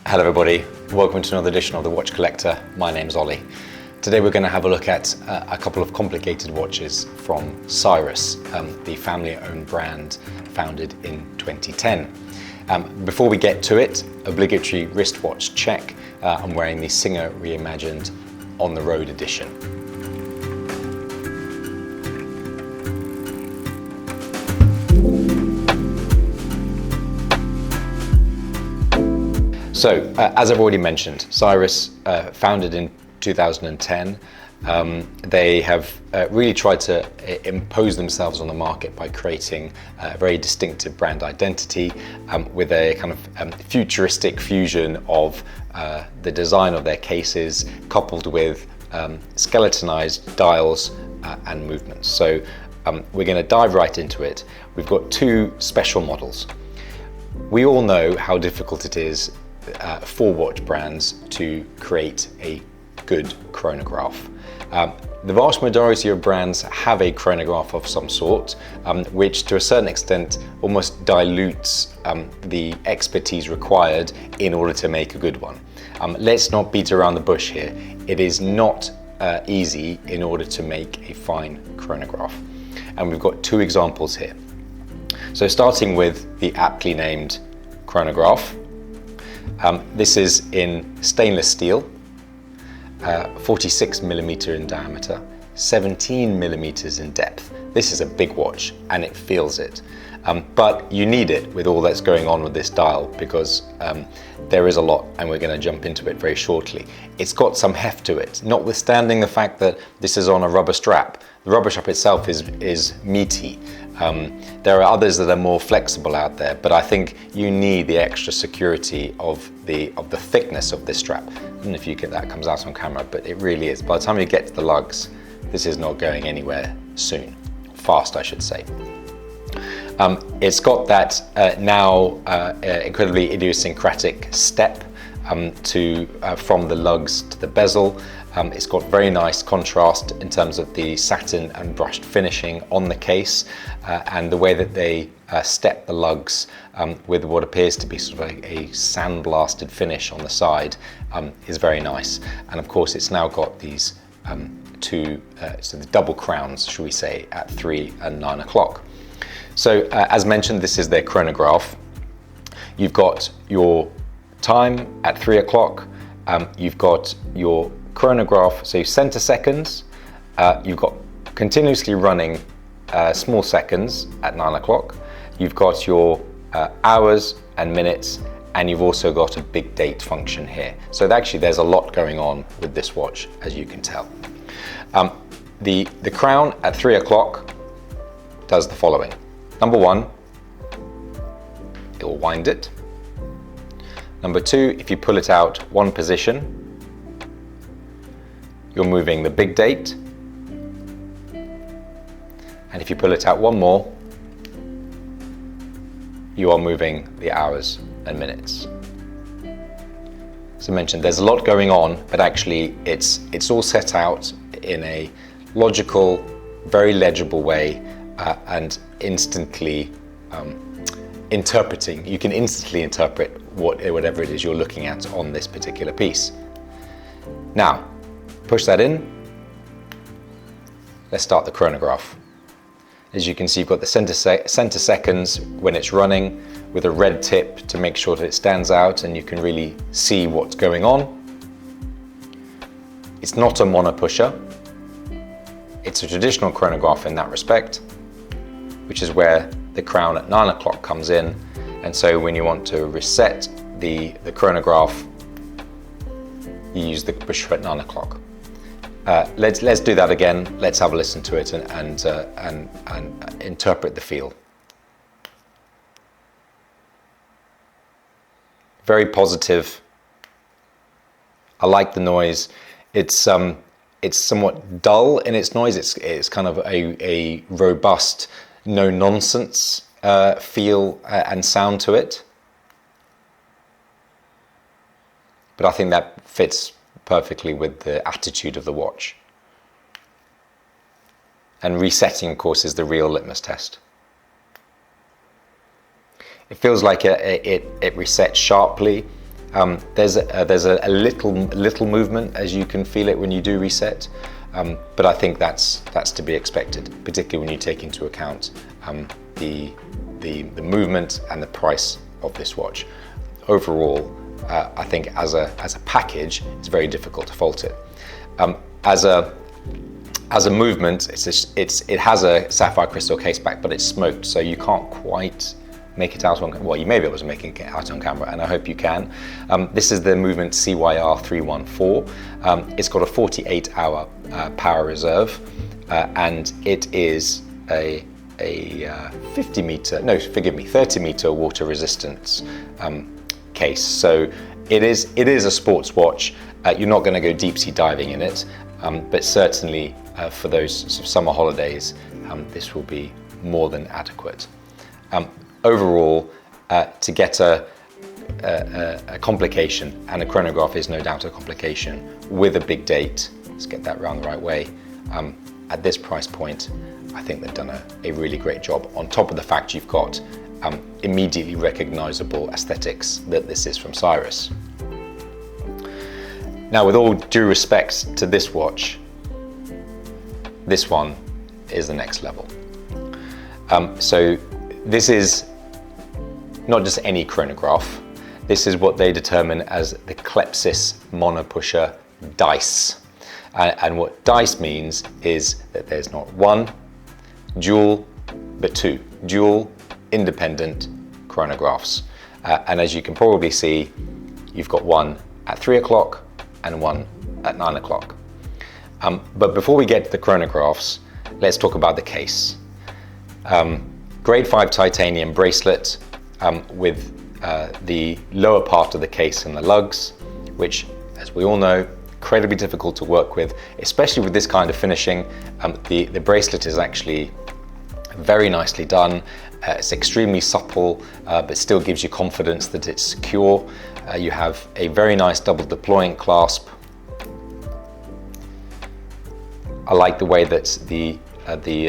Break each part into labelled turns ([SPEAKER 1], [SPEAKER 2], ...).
[SPEAKER 1] Hello everybody, welcome to another edition of The Watch Collector. My name's Ollie. Today we're going to have a look at a couple of complicated watches from Cyrus, the family-owned brand founded in 2010. Before we get to it, obligatory wristwatch check. I'm wearing the Singer Reimagined On the Road edition. So, as I've already mentioned, Cyrus, founded in 2010, they have really tried to impose themselves on the market by creating a very distinctive brand identity with a kind of futuristic fusion of the design of their cases coupled with skeletonized dials and movements. So we're going to dive right into it. We've got two special models. We all know how difficult it is for watch brands to create a good chronograph. The vast majority of brands have a chronograph of some sort, which to a certain extent almost dilutes the expertise required in order to make a good one. Let's not beat around the bush here. It is not easy in order to make a fine chronograph. And we've got two examples here. So starting with the aptly named chronograph. This is in stainless steel, 46mm in diameter, 17mm in depth. This is a big watch and it feels it. But you need it with all that's going on with this dial because there is a lot and we're going to jump into it very shortly. It's got some heft to it, notwithstanding the fact that this is on a rubber strap. The rubber strap itself is meaty. There are others that are more flexible out there, but I think you need the extra security of the thickness of this strap. I don't know if you get that comes out on camera, but it really is. By the time you get to the lugs, this is not going anywhere soon. Fast, I should say. It's got that now incredibly idiosyncratic step from the lugs to the bezel. It's got very nice contrast in terms of the satin and brushed finishing on the case and the way that they step the lugs with what appears to be sort of a sandblasted finish on the side is very nice. And of course it's now got these so the double crowns, should we say, at 3 and 9 o'clock. So as mentioned, this is their chronograph. You've got your time at 3 o'clock. You've got your chronograph, so center seconds. You've got continuously running small seconds at 9 o'clock. You've got your hours and minutes, and you've also got a big date function here. So actually there's a lot going on with this watch, as you can tell. The crown at 3 o'clock does the following. Number one, it will wind it. Number two, if you pull it out one position, you're moving the big date. And if you pull it out one more, you are moving the hours and minutes. As I mentioned, there's a lot going on, but actually it's all set out in a logical, very legible way and instantly interpreting. You can instantly interpret whatever it is you're looking at on this particular piece. Now, push that in. Let's start the chronograph. As you can see, you've got the center seconds when it's running with a red tip to make sure that it stands out and you can really see what's going on. It's not a mono pusher. It's a traditional chronograph in that respect, which is where the crown at 9 o'clock comes in. And so when you want to reset the chronograph, you use the pusher at 9 o'clock. Let's do that again. Let's have a listen to it and interpret the feel. Very positive. I like the noise. It's somewhat dull in its noise. It's kind of a robust, no nonsense feel and sound to it. But I think that fits perfectly with the attitude of the watch. And resetting, of course, is the real litmus test. It feels like it resets sharply There's a little movement, as you can feel it when you do reset, but I think that's to be expected, particularly when you take into account the movement and the price of this watch. Overall, I think as a package, it's very difficult to fault it. As a movement, it has a sapphire crystal case back, but it's smoked, so you can't quite make it out on, well, you may be able to make it out on camera, and I hope you can. This is the movement CYR 314. It's got a 48-hour power reserve, and it is a 30 meter water resistance case. So it is a sports watch. You're not going to go deep sea diving in it, but certainly for those sort of summer holidays, this will be more than adequate. Overall, to get a complication, and a chronograph is no doubt a complication, with a big date, let's get that round the right way, at this price point, I think they've done a really great job, on top of the fact you've got immediately recognizable aesthetics that this is from Cyrus. Now, with all due respect to this watch, this one is the next level. So this is not just any chronograph. This is what they determine as the Klepcys monopusher dice. And what dice means is that there's not one dual, but two dual independent chronographs. And as you can probably see, you've got one at 3 o'clock and one at 9 o'clock. But before we get to the chronographs, let's talk about the case. Grade 5 titanium bracelet with the lower part of the case and the lugs, which, as we all know, incredibly difficult to work with, especially with this kind of finishing. The bracelet is actually very nicely done. It's extremely supple, but still gives you confidence that it's secure. You have a very nice double deploying clasp. I like the way that the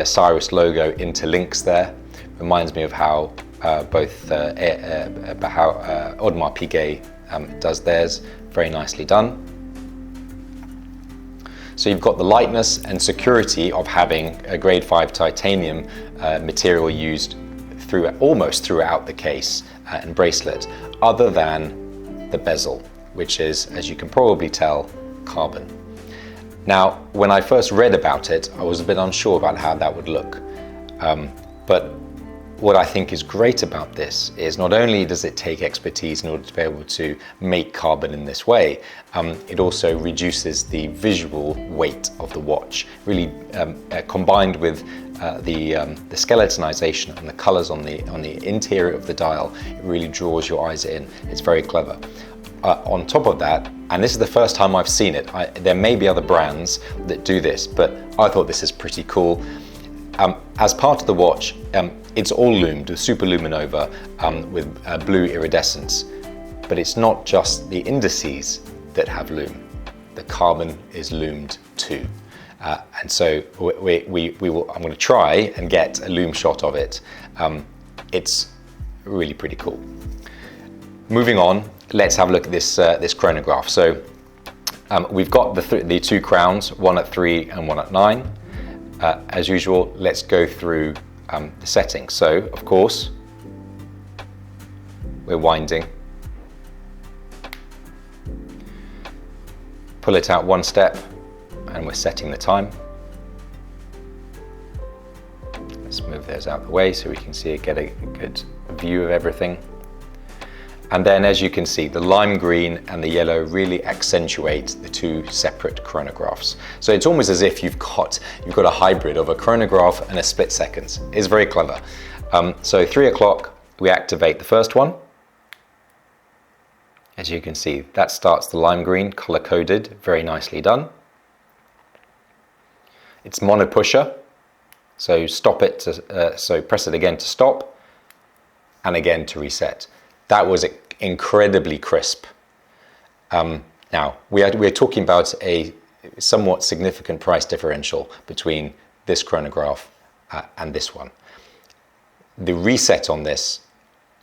[SPEAKER 1] Cyrus logo interlinks there. Reminds me of how both Audemars Piguet does theirs. Very nicely done. So you've got the lightness and security of having a grade 5 titanium material used almost throughout the case and bracelet, other than the bezel, which is, as you can probably tell, carbon. Now, when I first read about it, I was a bit unsure about how that would look. But what I think is great about this is not only does it take expertise in order to be able to make carbon in this way, it also reduces the visual weight of the watch. Really combined with the skeletonization and the colors on the interior of the dial, it really draws your eyes in. It's very clever. On top of that, and this is the first time I've seen it, there may be other brands that do this, but I thought this is pretty cool. As part of the watch, it's all loomed with super luminova with blue iridescence, but it's not just the indices that have lume. The carbon is loomed too. And so I'm going to try and get a lume shot of it. It's really pretty cool. Moving on, let's have a look at this chronograph. So we've got the two crowns, one at 3 and one at 9. As usual, let's go through the settings. So, of course, we're winding. Pull it out one step, and we're setting the time. Let's move those out of the way so we can get a good view of everything. And then, as you can see, the lime green and the yellow really accentuate the two separate chronographs. So it's almost as if you've got a hybrid of a chronograph and a split seconds. It's very clever. So 3 o'clock, we activate the first one. As you can see, that starts the lime green, color coded, very nicely done. It's monopusher, so stop it. So press it again to stop, and again to reset. That was incredibly crisp. Now, we're talking about a somewhat significant price differential between this chronograph and this one. The reset on this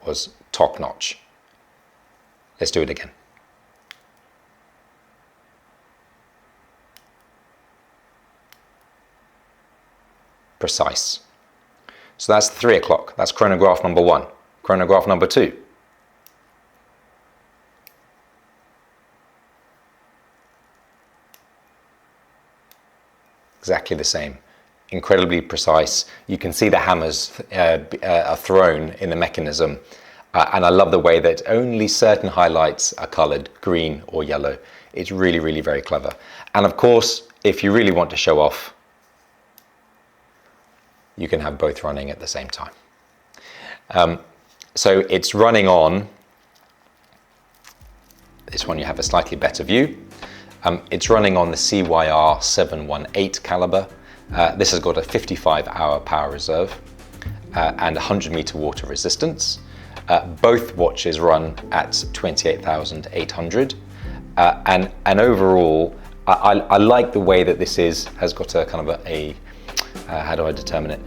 [SPEAKER 1] was top notch. Let's do it again. precise. So that's 3 o'clock. That's chronograph number 1. Chronograph number 2. Exactly the same. Incredibly precise. You can see the hammers are thrown in the mechanism. And I love the way that only certain highlights are coloured green or yellow. It's really, really very clever. And of course, if you really want to show off, you can have both running at the same time. So it's running on, this one you have a slightly better view. It's running on the CYR 718 caliber. This has got a 55-hour power reserve and 100-meter water resistance. Both watches run at 28,800. And overall, I like the way that this has got a kind of how do I determine it?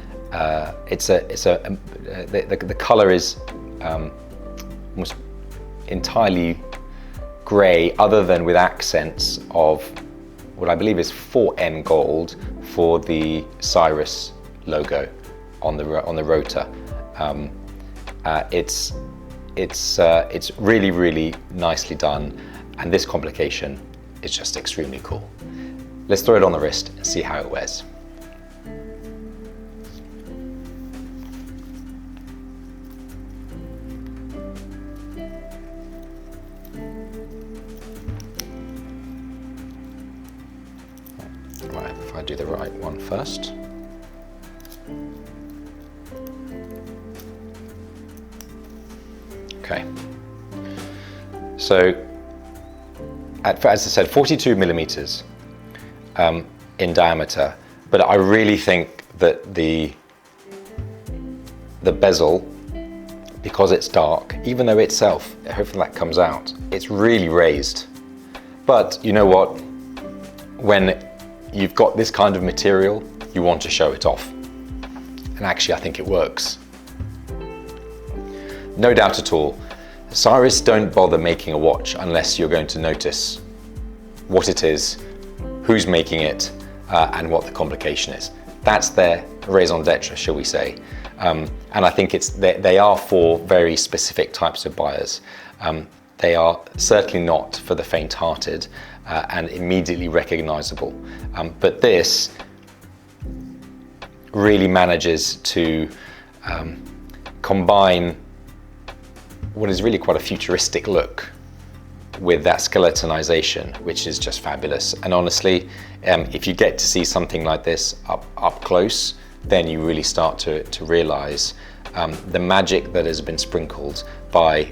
[SPEAKER 1] The color is almost entirely grey, other than with accents of what I believe is 4N gold for the Cyrus logo on the rotor. It's really, really nicely done, and this complication is just extremely cool. Let's throw it on the wrist and see how it wears. Right, if I do the right one first. Okay, so as I said, 42 millimeters in diameter, but I really think that the bezel, because it's dark, even though itself, hopefully that comes out, it's really raised. But you know what? When you've got this kind of material, you want to show it off. And actually, I think it works. No doubt at all. Cyrus don't bother making a watch unless you're going to notice what it is, who's making it, and what the complication is. That's their raison d'etre, shall we say. And I think they are for very specific types of buyers. They are certainly not for the faint-hearted and immediately recognizable. But this really manages to combine what is really quite a futuristic look with that skeletonization, which is just fabulous. And honestly, if you get to see something like this up close, then you really start to realize the magic that has been sprinkled by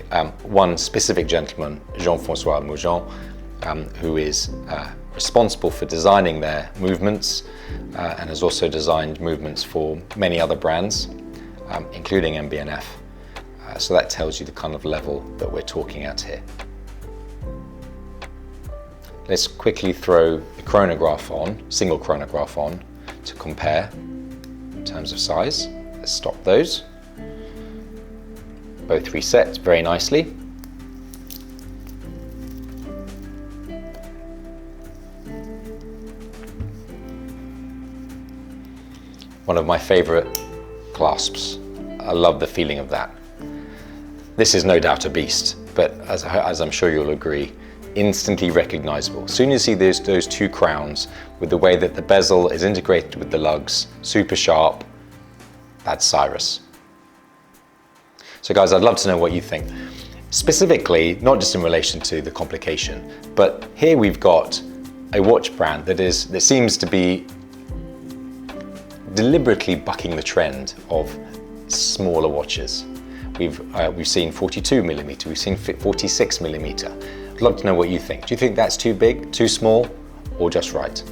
[SPEAKER 1] one specific gentleman, Jean-François Moujon, who is responsible for designing their movements and has also designed movements for many other brands, including MB&F. So that tells you the kind of level that we're talking at here. Let's quickly throw the chronograph on, single chronograph on, to compare in terms of size. Let's stop those. Both reset very nicely. One of my favorite clasps. I love the feeling of that. This is no doubt a beast, but as I'm sure you'll agree, instantly recognizable. As soon as you see those two crowns, with the way that the bezel is integrated with the lugs, super sharp, that's Cyrus. So guys, I'd love to know what you think. Specifically, not just in relation to the complication, but here we've got a watch brand that seems to be deliberately bucking the trend of smaller watches. We've seen 42 millimeter, we've seen 46 millimeter. I'd love to know what you think. Do you think that's too big, too small, or just right?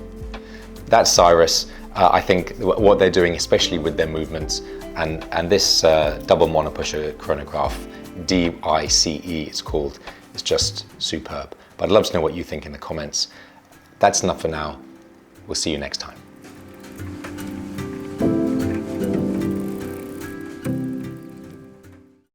[SPEAKER 1] That's Cyrus. I think what they're doing, especially with their movements, and this double monopusher chronograph, DICE it's called, is just superb. But I'd love to know what you think in the comments. That's enough for now. We'll see you next time.